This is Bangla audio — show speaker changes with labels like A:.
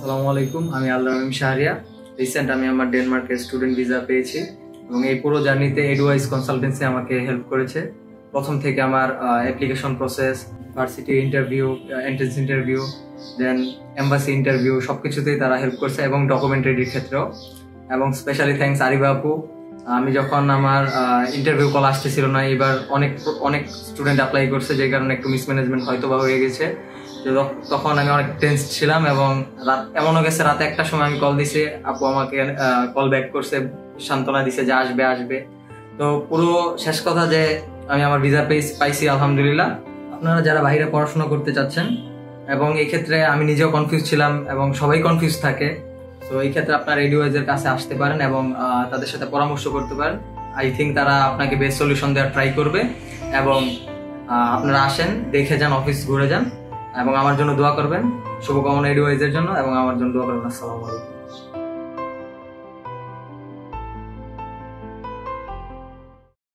A: আসসালামু আলাইকুম, আমি আল্লাহ শাহরিয়া। রিসেন্ট আমি আমার ডেনমার্কের স্টুডেন্ট ভিসা পেয়েছি এবং এই পুরো জার্নিতে এডুয়াইস কনসালটেন্সি আমাকে হেল্প করেছে। প্রথম থেকে আমার application process, varsity interview, entrance interview, then embassy interview, সব কিছুতেই তারা হেল্প করছে এবং ডকুমেন্ট রেডির ক্ষেত্রেও। এবং স্পেশালি থ্যাঙ্কস আরিবা আপু। আমি যখন আমার ইন্টারভিউ কল আসতেছিল না, এবার অনেক স্টুডেন্ট অ্যাপ্লাই করছে, যে কারণে একটু মিসম্যানেজমেন্ট হয়তো বা হয়ে গেছে। তখন আমি অনেক টেন্স ছিলাম এবং এমনও গেছে রাতে 1টার সময় আমি কল দিছি, আপু আমাকে কল ব্যাক করছে, সান্ত্বনা দিছে যে আসবে আসবে। তো পুরো শেষ কথা যে আমি আমার ভিসা পাইছি আলহামদুলিল্লাহ। আপনারা যারা বাইরে পড়াশোনা করতে চাচ্ছেন, এবং এই ক্ষেত্রে আমি নিজেও কনফিউজ ছিলাম এবং সবাই কনফিউজ থাকে, তো এই ক্ষেত্রে আপনার এডুয়াইজের কাছে আসতে পারেন এবং তাদের সাথে পরামর্শ করতে পারেন। আই থিঙ্ক তারা আপনাকে বেস্ট সলিউশন দেওয়ার ট্রাই করবে। এবং আপনারা আসেন, দেখে যান, অফিস ঘুরে যান এবং আমার জন্য দোয়া করবেন। শুভকামনা এডুয়াইজের জন্য এবং আমার জন্য দোয়া করবেন। আসসালামু আলাইকুম।